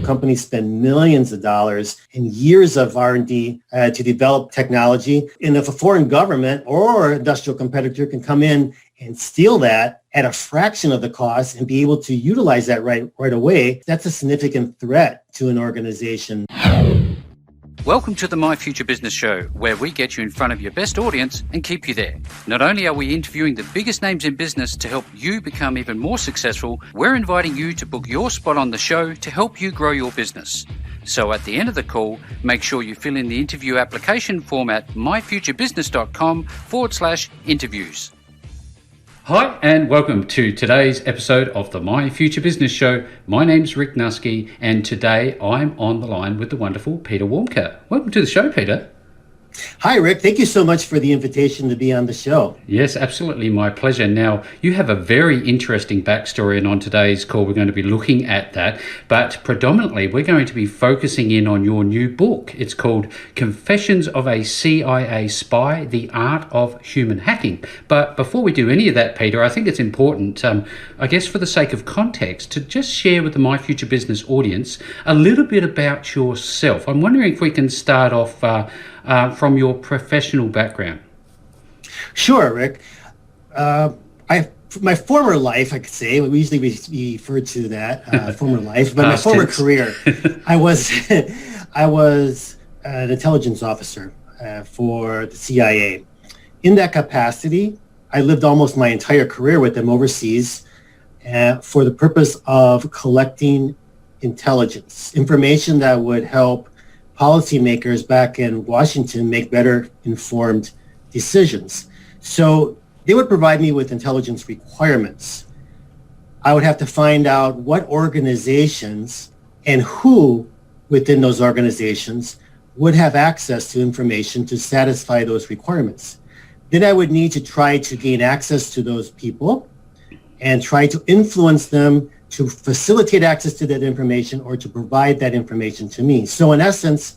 companies spend millions of dollars and years of R&D to develop technology. And if a foreign government or industrial competitor can come in and steal that at a fraction of the cost and be able to utilize that right away, that's a significant threat to an organization. Welcome to the My Future Business Show, where we get you in front of your best audience and keep you there. Not only are we interviewing the biggest names in business to help you become even more successful, we're inviting you to book your spot on the show to help you grow your business. So at the end of the call, make sure you fill in the interview application form at myfuturebusiness.com/interviews. Hi, and welcome to today's episode of the My Future Business Show. My name's Rick Nuske, and today I'm on the line with the wonderful Peter Warmka. Welcome to the show, Peter. Hi, Rick. Thank you so much for the invitation to be on the show. Yes, absolutely. My pleasure. Now, you have a very interesting backstory, and on today's call, we're going to be looking at that. But predominantly, we're going to be focusing in on your new book. It's called Confessions of a CIA Spy, The Art of Human Hacking. But before we do any of that, Peter, I think it's important, I guess for the sake of context, to just share with the My Future Business audience a little bit about yourself. I'm wondering if we can start off from your professional background. Sure, Rick. My former life, I could say, we usually refer to that former life, but my former career, I was an intelligence officer for the CIA. In that capacity, I lived almost my entire career with them overseas for the purpose of collecting intelligence, information that would help policymakers back in Washington make better informed decisions. So they would provide me with intelligence requirements. I would have to find out what organizations and who within those organizations would have access to information to satisfy those requirements. Then I would need to try to gain access to those people and try to influence them to facilitate access to that information or to provide that information to me. So in essence,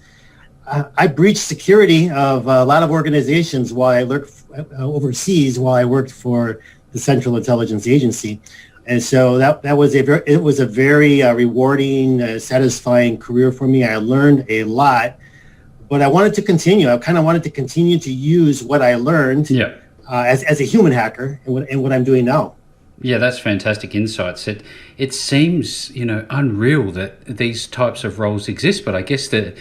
I breached security of a lot of organizations while I worked overseas, while I worked for the Central Intelligence Agency. And so that was a very rewarding, satisfying career for me. I learned a lot, but I wanted to continue. I kind of wanted to continue to use what I learned as a human hacker and what I'm doing now. Yeah, that's fantastic insights. It seems, unreal that these types of roles exist, but I guess the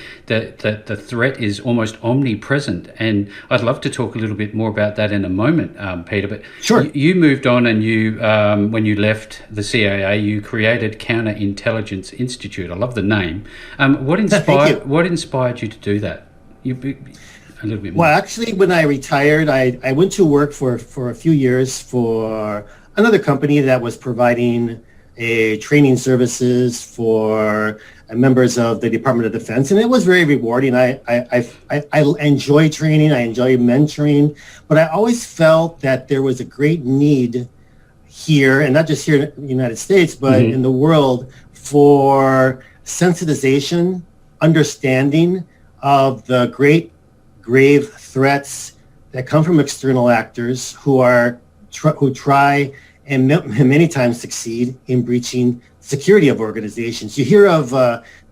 threat is almost omnipresent. And I'd love to talk a little bit more about that in a moment, Peter. But sure. You moved on, and you, when you left the CIA, you created Counterintelligence Institute. I love the name. What inspired you to do that? A little bit more. Well, actually, when I retired, I went to work for a few years for another company that was providing training services for members of the Department of Defense, and it was very rewarding. I enjoy training, I enjoy mentoring, but I always felt that there was a great need here, and not just here in the United States, but in the world, for sensitization, understanding of the great grave threats that come from external actors who try and many times succeed in breaching security of organizations. You hear of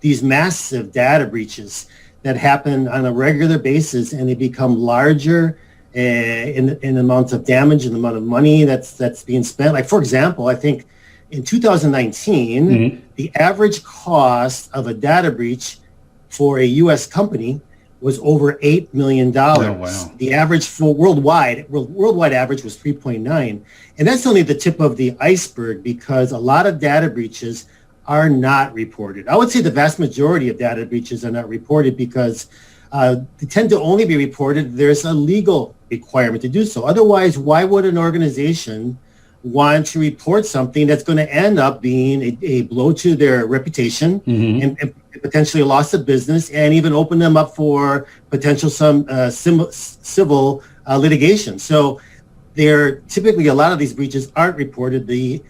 these massive data breaches that happen on a regular basis, and they become larger in amounts of damage and the amount of money that's being spent. Like, for example, I think in 2019, the average cost of a data breach for a U.S. company was over $8 million. Oh, wow. The average for worldwide average was 3.9. And that's only the tip of the iceberg, because a lot of data breaches are not reported. I would say the vast majority of data breaches are not reported because they tend to only be reported. There's a legal requirement to do so. Otherwise, why would an organization want to report something that's going to end up being a blow to their reputation and potentially a loss of business, and even open them up for potential civil litigation? So typically a lot of these breaches aren't reported. The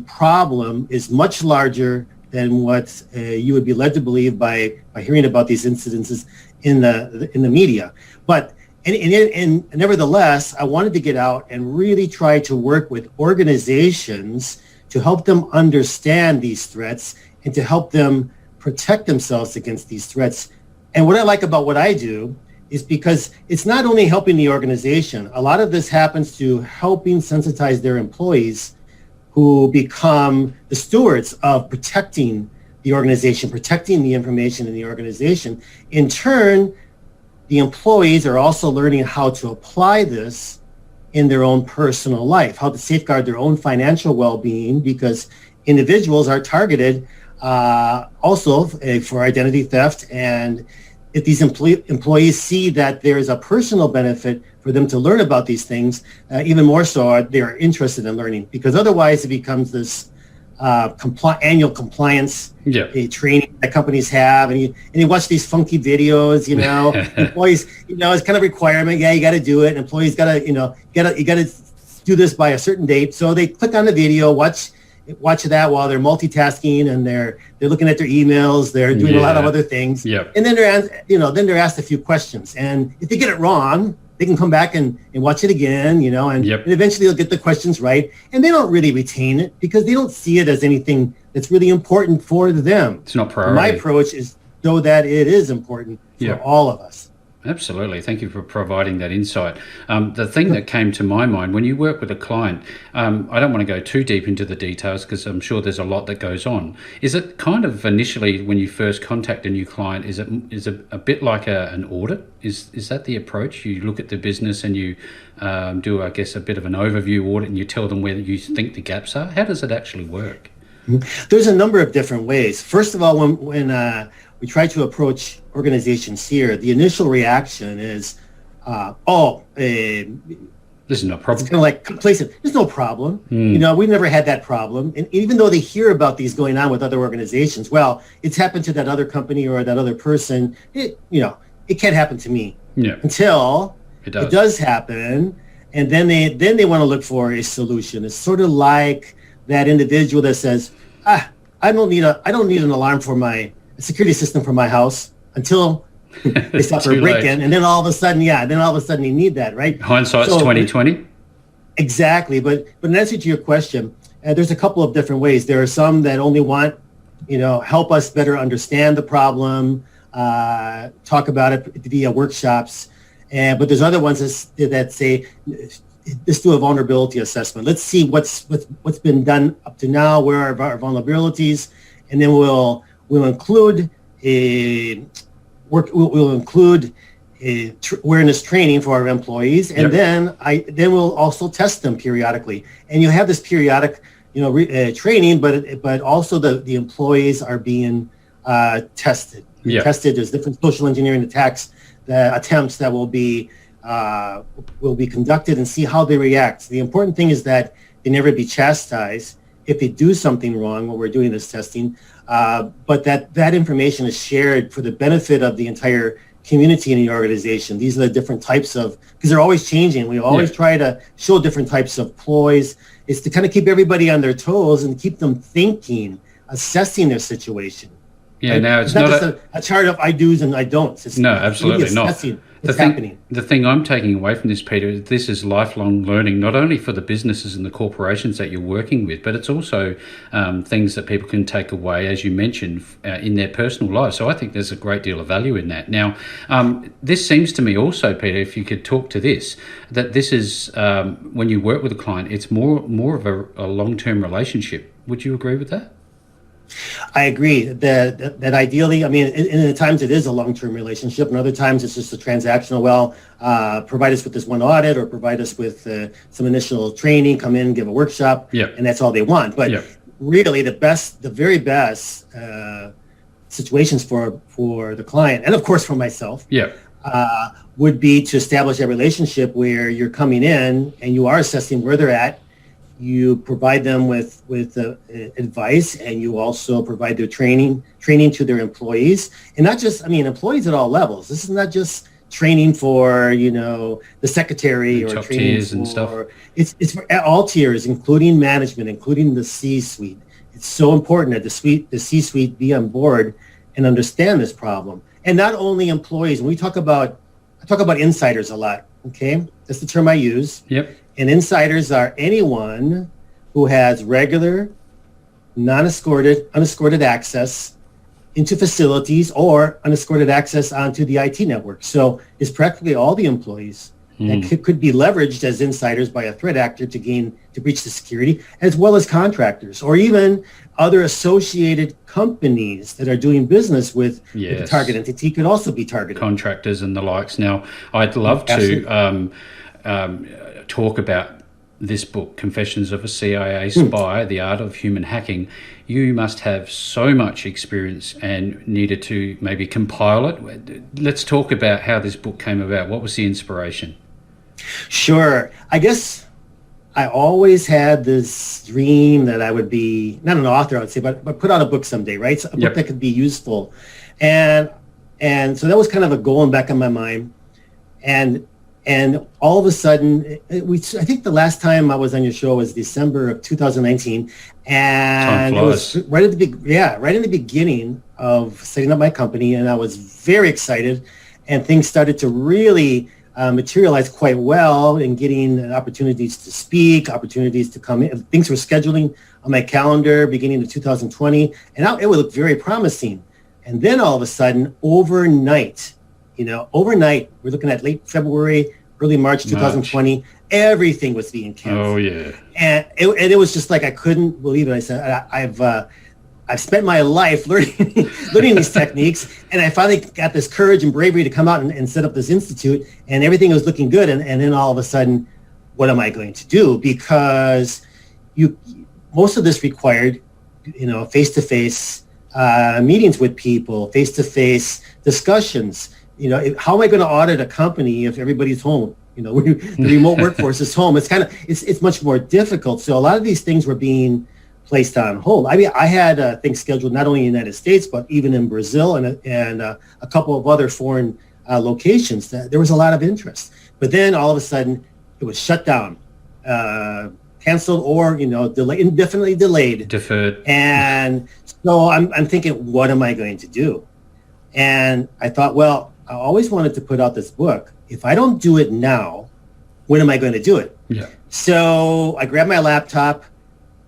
problem is much larger than what you would be led to believe by hearing about these incidences in the media. But and nevertheless, I wanted to get out and really try to work with organizations to help them understand these threats and to help them protect themselves against these threats. And what I like about what I do is because it's not only helping the organization, a lot of this happens to helping sensitize their employees who become the stewards of protecting the organization, protecting the information in the organization. In turn, the employees are also learning how to apply this in their own personal life, how to safeguard their own financial well-being, because individuals are targeted also for identity theft. And if these employees see that there is a personal benefit for them to learn about these things, even more so they're interested in learning, because otherwise it becomes this annual compliance training that companies have, and you watch these funky videos, employees, it's kind of requirement. Yeah, you got to do it. Employees got to, you got to do this by a certain date. So they click on the video, watch that while they're multitasking, and they're looking at their emails, they're doing a lot of other things. And then they're asked a few questions, and if they get it wrong, they can come back and watch it again, and eventually they'll get the questions right. And they don't really retain it because they don't see it as anything that's really important for them. It's not priority. My approach is so that it is important for all of us. Absolutely. Thank you for providing that insight. The thing that came to my mind, when you work with a client, I don't want to go too deep into the details because I'm sure there's a lot that goes on. Is it kind of initially when you first contact a new client, is it a bit like an audit? Is that the approach? You look at the business and you do, I guess, a bit of an overview audit, and you tell them where you think the gaps are? How does it actually work? There's a number of different ways. First of all, when we try to approach organizations here, the initial reaction is, this is no problem. It's kind of like complacent. There's no problem. We've never had that problem. And even though they hear about these going on with other organizations, well, it's happened to that other company or that other person. It can't happen to me until it does happen. And then they want to look for a solution. It's sort of like that individual that says, I don't need an alarm for my security system for my house until they stop for a break-in, and then all of a sudden you need that, right? Hindsight's 2020. Exactly, but in answer to your question, there's a couple of different ways. There are some that only want, help us better understand the problem, talk about it via workshops, but there's other ones that say, let's do a vulnerability assessment. Let's see what's been done up to now, where are our vulnerabilities, and then we'll include awareness training for our employees, and then we'll also test them periodically. And you have this periodic, training, but also the employees are being tested. Tested. There's different social engineering attempts that will be conducted, and see how they react. The important thing is that they never be chastised if they do something wrong when we're doing this testing, but that information is shared for the benefit of the entire community in the organization. These are the different types of, because they're always changing. We always try to show different types of ploys. It's to kind of keep everybody on their toes and keep them thinking, assessing their situation. Yeah, right? now it's not just a chart of I do's and I don'ts. It's absolutely not. The thing I'm taking away from this, Peter, is this is lifelong learning, not only for the businesses and the corporations that you're working with, but it's also things that people can take away, as you mentioned, in their personal lives. So I think there's a great deal of value in that. Now, this seems to me also, Peter, if you could talk to this, that this is, when you work with a client, it's more of a long-term relationship. Would you agree with that? I agree that ideally, I mean, in times it is a long-term relationship, and other times it's just a transactional. Provide us with this one audit, or provide us with some initial training, come in, give a workshop, and that's all they want. But really, the very best situations for the client, and of course for myself, would be to establish a relationship where you're coming in and you are assessing where they're at. You provide them with advice, and you also provide their training to their employees, and not just, employees at all levels. This is not just training for, the secretary or top training tiers for, and stuff. It's for all tiers, including management, including the C-suite. It's so important that the C-suite be on board and understand this problem. And not only employees. When I talk about insiders a lot. Okay, that's the term I use. And insiders are anyone who has regular, unescorted access into facilities or unescorted access onto the IT network. So it's practically all the employees that could be leveraged as insiders by a threat actor to breach the security, as well as contractors or even other associated companies that are doing business with the target entity could also be targeted. Contractors and the likes. Now, I'd love to talk about this book, Confessions of a CIA Spy, The Art of Human Hacking. You must have so much experience and needed to maybe compile it. Let's talk about how this book came about. What was the inspiration? Sure. I guess I always had this dream that I would be, not an author, I would say, but put out a book someday, right? So a book that could be useful. And so that was kind of a goal in the back of my mind. And all of a sudden, I think the last time I was on your show was December of 2019, and it was right in the beginning of setting up my company, and I was very excited, and things started to really materialize quite well in getting opportunities to speak, opportunities to come in. Things were scheduling on my calendar beginning of 2020, and it would look very promising. And then all of a sudden, overnight, we're looking at late February, early March 2020, everything was being canceled. Oh, yeah. And it was just like, I couldn't believe it. I said, I've spent my life learning these techniques, and I finally got this courage and bravery to come out and set up this institute, and everything was looking good. And then all of a sudden, what am I going to do? Because most of this required, face-to-face meetings with people, face-to-face discussions. How am I going to audit a company if everybody's home? The remote workforce is home. It's much more difficult. So a lot of these things were being placed on hold. I mean, I had things scheduled not only in the United States, but even in Brazil and a couple of other foreign locations. There was a lot of interest. But then all of a sudden, it was shut down, canceled, or indefinitely delayed, deferred. And so I'm thinking, what am I going to do? And I thought, well, I always wanted to put out this book. If I don't do it now, when am I going to do it? Yeah. So I grabbed my laptop.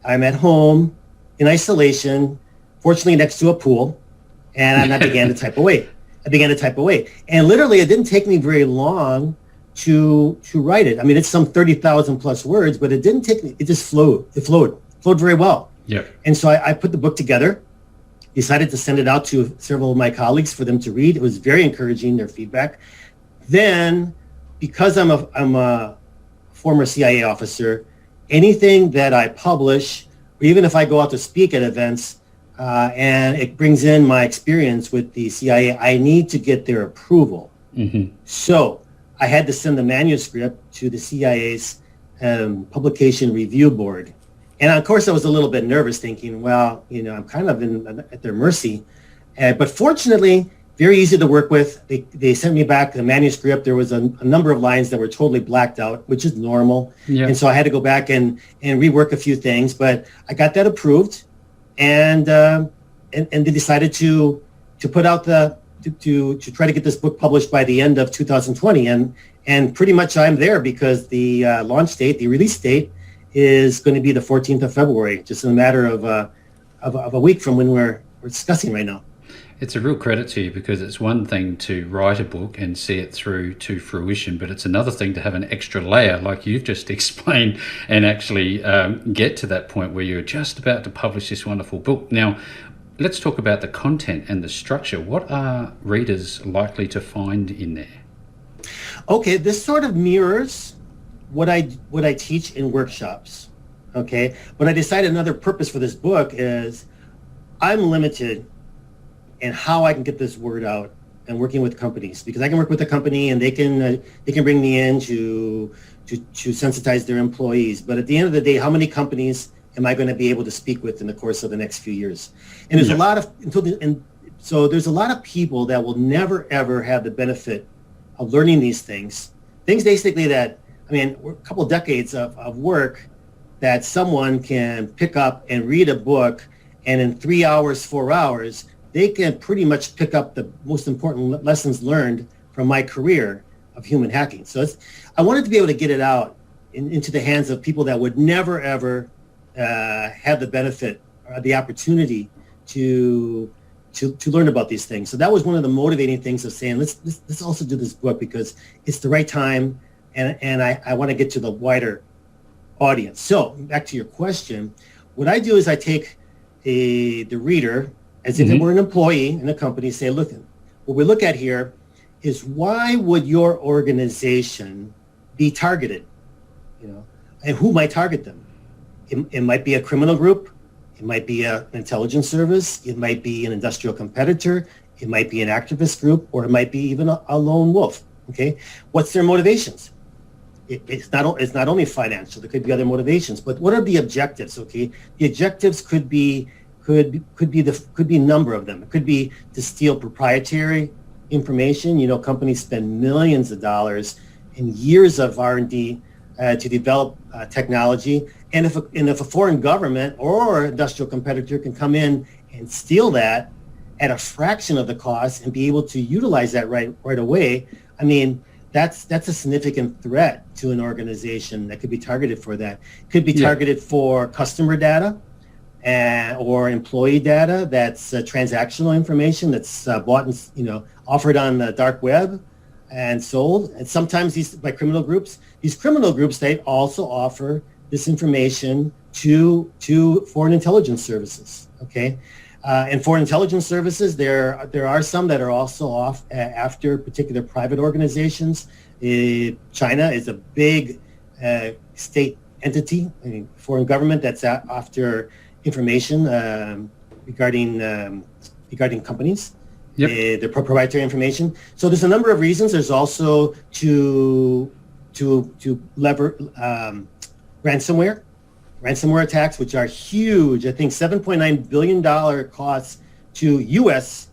I'm at home in isolation, fortunately next to a pool, and I began to type away. And literally, it didn't take me very long to write it. I mean, it's some 30,000 plus words, but it didn't take me. It just flowed. It flowed very well. Yeah. And so I put the book together. Decided to send it out to several of my colleagues for them to read. It was very encouraging, their feedback. Then, because I'm a former CIA officer, anything that I publish, or even if I go out to speak at events, and it brings in my experience with the CIA, I need to get their approval. Mm-hmm. So I had to send the manuscript to the CIA's publication review board. And of course, I was a little bit nervous, thinking, well, I'm kind of at their mercy. But fortunately, very easy to work with. They sent me back the manuscript. There was a number of lines that were totally blacked out, which is normal. Yeah. And so I had to go back and rework a few things. But I got that approved, and they decided to put out to try to get this book published by the end of 2020. And pretty much I'm there, because the launch date, the release date, is going to be the 14th of February, just in a matter of a week from when we're discussing right now. It's a real credit to you, because it's one thing to write a book and see it through to fruition, but it's another thing to have an extra layer, like you've just explained, and actually get to that point where you're just about to publish this wonderful book. Now, let's talk about the content and the structure. What are readers likely to find in there? Okay, this sort of mirrors what I teach in workshops, okay? But I decided another purpose for this book is I'm limited in how I can get this word out and working with companies, because I can work with a company and they can bring me in to sensitize their employees. But at the end of the day, how many companies am I going to be able to speak with in the course of the next few years? And there's a lot of there's a lot of people that will never ever have the benefit of learning these things basically that, a couple of decades of work that someone can pick up and read a book, and in 3 hours, 4 hours, they can pretty much pick up the most important lessons learned from my career of human hacking. So I wanted to be able to get it out into the hands of people that would never, ever have the benefit or the opportunity to to learn about these things. So that was one of the motivating things of saying, let's also do this book because it's the right time, and I want to get to the wider audience. So back to your question, what I do is I take the reader as if it were an employee in a company, say, look, what we look at here is why would your organization be targeted? And who might target them? It might be a criminal group. It might be an intelligence service. It might be an industrial competitor. It might be an activist group, or it might be even a lone wolf. Okay, what's their motivations? It's not only financial. There could be other motivations. But what are the objectives? Okay, the objectives could be a number of them. It could be to steal proprietary information. Companies spend millions of dollars and years of R&D to develop technology. And if a foreign government or industrial competitor can come in and steal that at a fraction of the cost and be able to utilize that right away, I mean, that's a significant threat to an organization that could be targeted for that. Could be targeted for customer data or employee data. That's transactional information that's bought and offered on the dark web and sold. And sometimes by criminal groups. These criminal groups, they also offer this information to foreign intelligence services. Okay, and foreign intelligence services, there are some that are also after particular private organizations. China is a big state entity, foreign government that's after information regarding companies. Yep. The proprietary information. So there's a number of reasons. There's also to lever ransomware attacks, which are huge. I think $7.9 billion costs to U.S.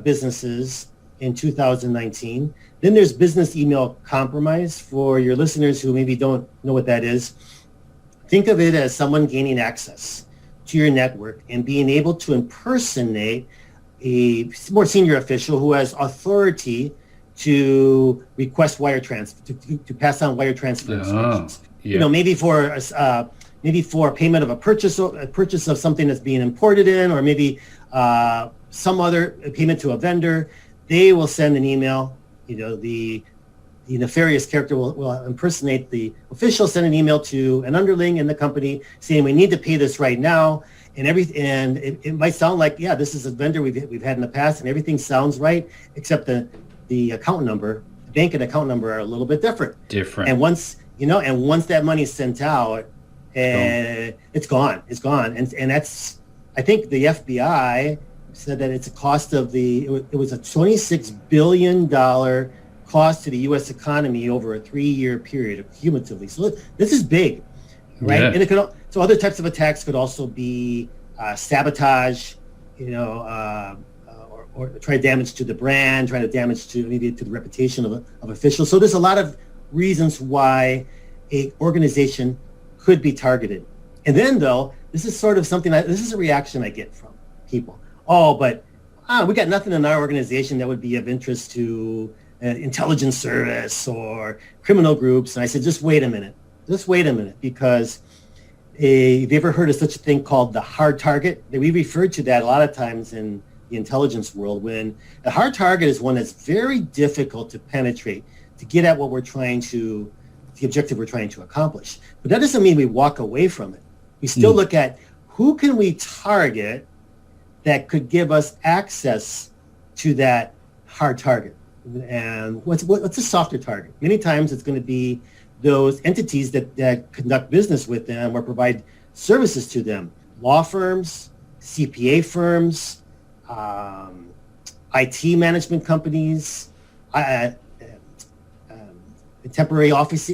Businesses in 2019. Then there's business email compromise. For your listeners who maybe don't know what that is, think of it as someone gaining access to your network and being able to impersonate a more senior official who has authority to request wire transfer, to pass on wire transfer instructions. Yeah. Maybe for a payment of a purchase of something that's being imported in, or maybe some other payment to a vendor. They will send an email. The nefarious character will impersonate the official, send an email to an underling in the company saying, we need to pay this right now. And it might sound like, this is a vendor we've had in the past, and everything sounds right, except the account number, the bank and account number are a little bit different. And once that money is sent out, it's gone. And that's, I think the FBI said that it's a cost of it was a $26 billion cost to the U.S. economy over a 3-year period cumulatively. So this is big, right? Yeah. And so other types of attacks could also be sabotage, or try to damage to the brand, try to damage to maybe to the reputation of officials. So there's a lot of reasons why a organization could be targeted. And then though, this is sort of this is a reaction I get from people. Oh, but we got nothing in our organization that would be of interest to intelligence service or criminal groups. And I said, just wait a minute, because have you ever heard of such a thing called the hard target? We refer to that a lot of times in the intelligence world, when the hard target is one that's very difficult to penetrate, to get at the objective we're trying to accomplish. But that doesn't mean we walk away from it. We still look at who can we target that could give us access to that hard target. And what's a softer target? Many times it's going to be those entities that conduct business with them or provide services to them. Law firms, CPA firms, IT management companies, temporary office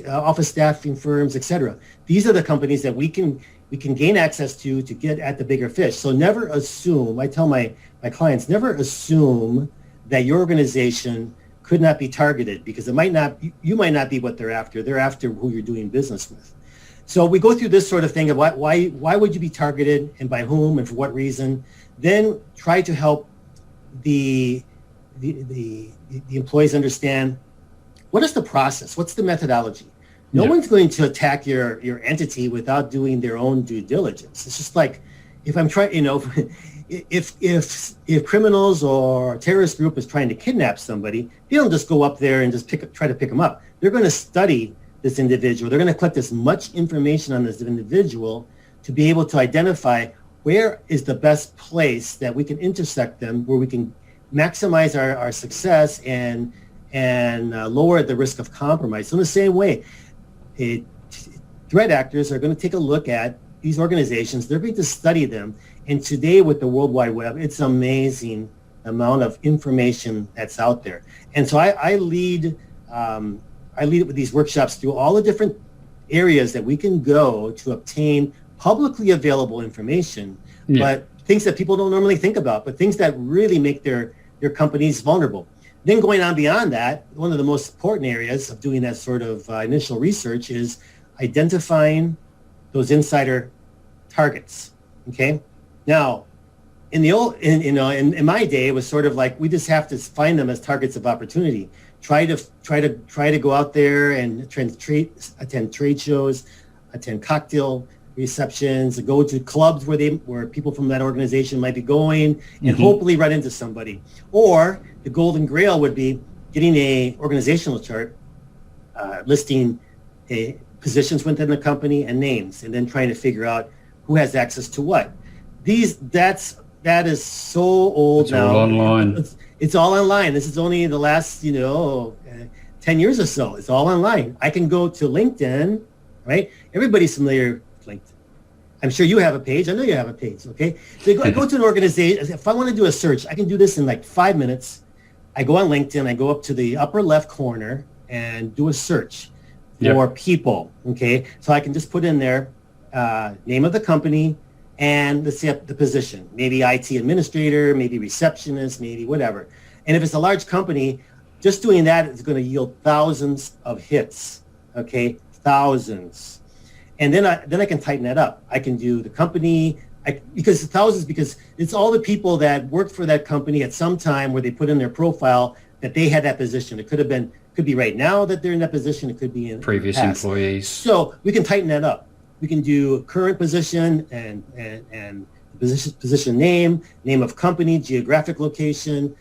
staffing firms, etc. These are the companies that we can gain access to get at the bigger fish. So never assume. I tell my clients, never assume that your organization could not be targeted, because you might not be what they're after. They're after who you're doing business with. So we go through this sort of thing of why would you be targeted, and by whom, and for what reason. Then try to help the employees understand what is the process, what's the methodology. No one's going to attack your entity without doing their own due diligence. It's just like if I'm trying, if criminals or a terrorist group is trying to kidnap somebody, they don't just go up there and just try to pick them up. They're going to study this individual. They're going to collect as much information on this individual to be able to identify where is the best place that we can intersect them, where we can maximize our success and lower the risk of compromise. So in the same way, threat actors are going to take a look at these organizations. They're going to study them. And today with the World Wide Web, it's amazing amount of information that's out there. And so I lead with these workshops through all the different areas that we can go to obtain publicly available information, but things that people don't normally think about, but things that really make their companies vulnerable. Then going on beyond that, one of the most important areas of doing that sort of initial research is identifying those insider targets. Okay. Now, in my day, it was sort of like we just have to find them as targets of opportunity. Try to go out there and attend trade shows, attend cocktail receptions, go to clubs where people from that organization might be going, and hopefully run into somebody. Or the golden grail would be getting a organizational chart listing positions within the company and names, and then trying to figure out who has access to what. That is so old it's now. All online. It's all online. This is only the last 10 years or so. It's all online. I can go to LinkedIn, right? Everybody's familiar with LinkedIn. I'm sure you have a page. I know you have a page, okay? So I go to an organization. If I want to do a search, I can do this in like 5 minutes. I go on LinkedIn. I go up to the upper left corner and do a search for people, okay? So I can just put in there name of the company and let's say the position, maybe IT administrator, maybe receptionist, maybe whatever. And if it's a large company, just doing that is going to yield thousands of hits, okay? Thousands. And then I can tighten that up. I can do the company, because it's all the people that worked for that company at some time where they put in their profile that they had that position. It could be right now that they're in that position. It could be in previous the past. employees. So we can tighten that up. We can do current position and position name of company, geographic location,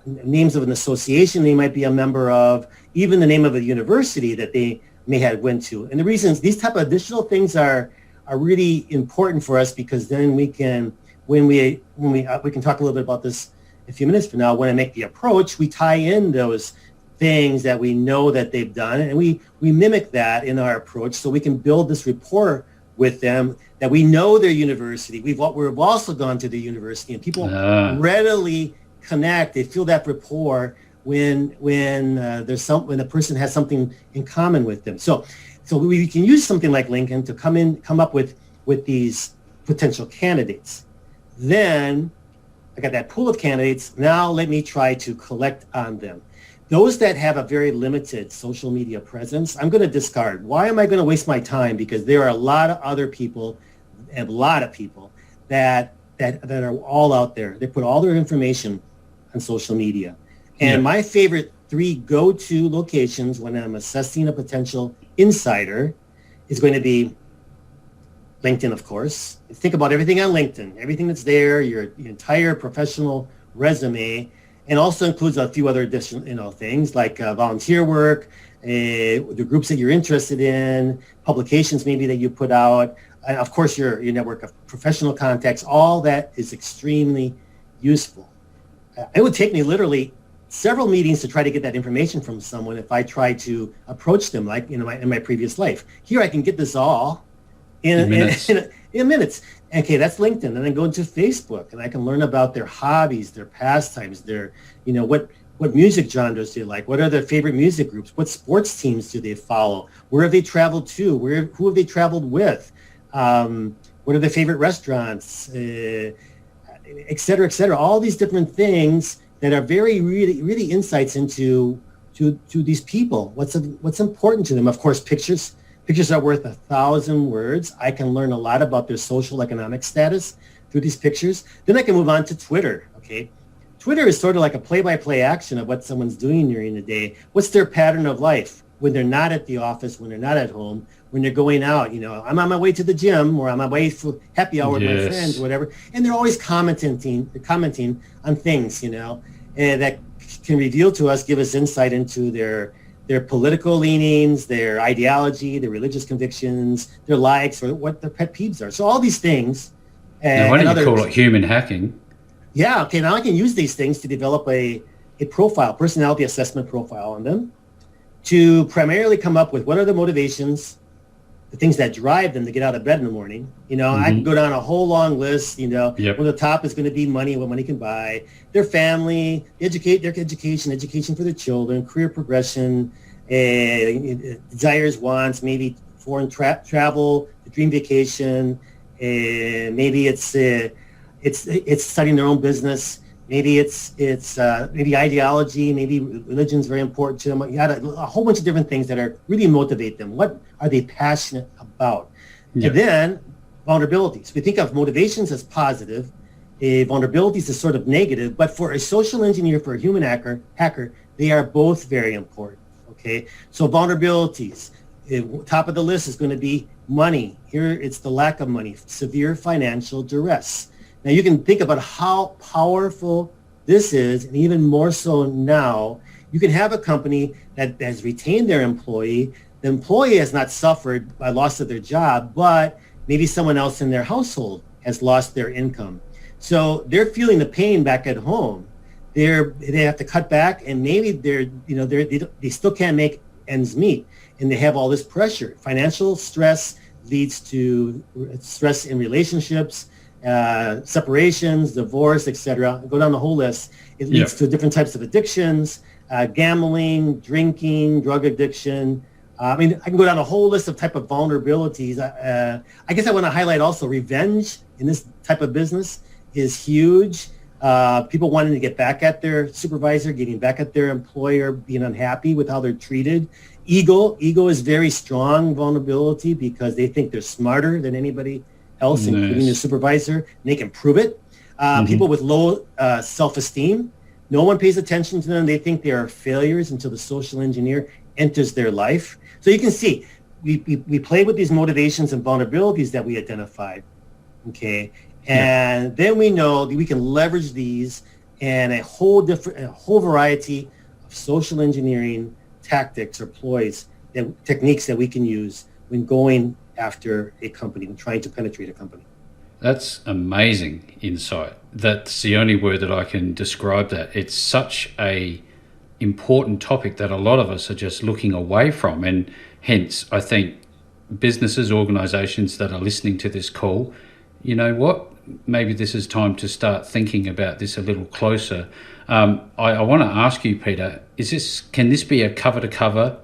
names of an association they might be a member of, even the name of a university that they may have went to. And the reasons these type of additional things are really important for us, because then we can, when we can talk a little bit about this a few minutes from now, when I make the approach, we tie in those things that we know that they've done, and we mimic that in our approach, so we can build this rapport with them that we know their university. We've also gone to the university, and people readily connect. They feel that rapport when a person has something in common with them. So we can use something like LinkedIn to come up with these potential candidates. Then I got that pool of candidates. Now let me try to collect on them. Those that have a very limited social media presence, I'm going to discard. Why am I going to waste my time? Because there are a lot of other people, that are all out there. They put all their information on social media. And my favorite 3 go-to locations when I'm assessing a potential insider is going to be LinkedIn, of course. Think about everything on LinkedIn, everything that's there, your entire professional resume, and also includes a few other additional things like volunteer work, the groups that you're interested in, publications maybe that you put out, and of course your network of professional contacts. All that is extremely useful. It would take me literally several meetings to try to get that information from someone if I try to approach them like in my previous life. Here I can get this all in minutes. Okay, that's LinkedIn. And then go into Facebook, and I can learn about their hobbies, their pastimes, their, what music genres do they like, what are their favorite music groups, what sports teams do they follow, where have they traveled to, who have they traveled with, what are their favorite restaurants, et cetera, et cetera. All these different things that are very, really, really insights into to these people. What's important to them? Of course, pictures. Pictures are worth 1,000 words. I can learn a lot about their social economic status through these pictures. Then I can move on to Twitter, okay? Twitter is sort of like a play-by-play action of what someone's doing during the day. What's their pattern of life? when they're not at the office, when they're not at home, when they're going out. I'm on my way to the gym, or I'm on my way for happy hour with my friends or whatever, and they're always commenting on things, and that can reveal to us, give us insight into their political leanings, their ideology, their religious convictions, their likes, or what their pet peeves are. So all these things. Now, why don't you call it human hacking? Yeah, okay, now I can use these things to develop a profile, personality assessment profile on them, to primarily come up with what are the motivations, the things that drive them to get out of bed in the morning. I can go down a whole long list. One of the top is going to be money, what money can buy, their family, their education for their children, career progression, desires, wants, maybe foreign travel, the dream vacation, maybe it's starting their own business. Maybe it's maybe ideology, maybe religion's very important to them. You got a whole bunch of different things that are really motivate them. What are they passionate about? And then vulnerabilities. We think of motivations as positive, vulnerabilities as sort of negative, but for a social engineer, for a human hacker, they are both very important. Okay, so vulnerabilities. Top of the list is going to be money. Here it's the lack of money, severe financial duress. Now you can think about how powerful this is, and even more so now. You can have a company that has retained their employee. The employee has not suffered by loss of their job, but maybe someone else in their household has lost their income. So they're feeling the pain back at home. They have to cut back, and maybe they still can't make ends meet, and they have all this pressure. Financial stress leads to stress in relationships, separations, divorce, etc. Go down the whole list. It leads to different types of addictions, gambling, drinking, drug addiction. I can go down a whole list of type of vulnerabilities. I guess I want to highlight also revenge in this type of business is huge. People wanting to get back at their supervisor, getting back at their employer, being unhappy with how they're treated. Ego is very strong vulnerability because they think they're smarter than anybody else, including their supervisor, and they can prove it. People with low self-esteem, no one pays attention to them. They think they are failures until the social engineer enters their life. So you can see, we play with these motivations and vulnerabilities that we identified, okay? And then we know that we can leverage these and a whole variety of social engineering tactics or ploys and techniques that we can use when going after a company and trying to penetrate a company. That's amazing insight. That's the only word that I can describe that. It's such a important topic that a lot of us are just looking away from, and hence I think businesses, organizations that are listening to this call, you know what, maybe this is time to start thinking about this a little closer. I want to ask you, Peter, can this be a cover to cover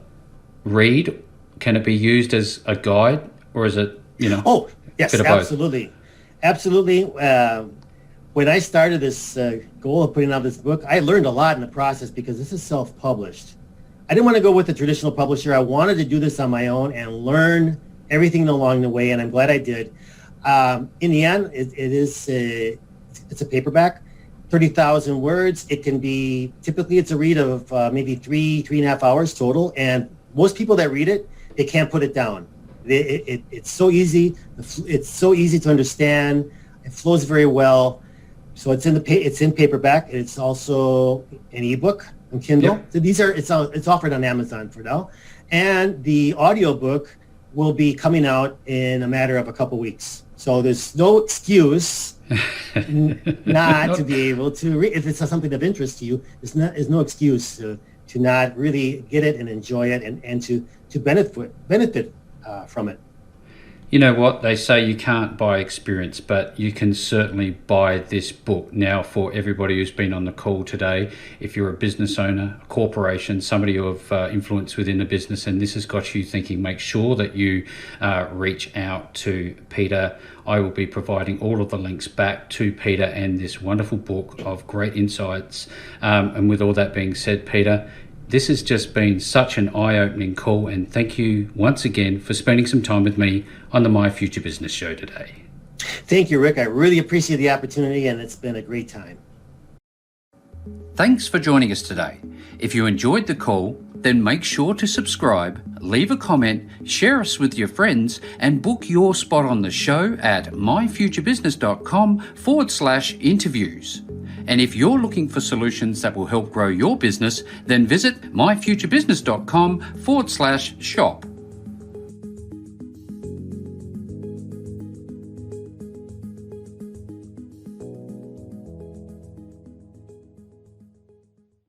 read? Can it be used as a guide, or is it, Oh, yes, absolutely. Absolutely. When I started this goal of putting out this book, I learned a lot in the process because this is self-published. I didn't want to go with the traditional publisher. I wanted to do this on my own and learn everything along the way, and I'm glad I did. In the end, it's a paperback, 30,000 words. It can be, typically it's a read of maybe 3.5 hours total, and most people that read it, they can't put it down. It's so easy. It's so easy to understand. It flows very well. So it's in paperback. It's also an ebook on Kindle. Yep. So it's offered on Amazon for now, and the audiobook will be coming out in a matter of a couple weeks. So there's no excuse not to be able to read. If it's something of interest to you, there's no excuse to not really get it and enjoy it and to benefit from it. You know what? They say you can't buy experience, but you can certainly buy this book. Now, for everybody who's been on the call today, if you're a business owner, a corporation, somebody of influence within a business, and this has got you thinking, make sure that you reach out to Peter. I will be providing all of the links back to Peter and this wonderful book of great insights. And with all that being said, Peter, this has just been such an eye-opening call, and thank you once again for spending some time with me on the My Future Business show today. Thank you, Rick. I really appreciate the opportunity, and it's been a great time. Thanks for joining us today. If you enjoyed the call, then make sure to subscribe, leave a comment, share us with your friends, and book your spot on the show at myfuturebusiness.com/interviews. And if you're looking for solutions that will help grow your business, then visit myfuturebusiness.com/shop.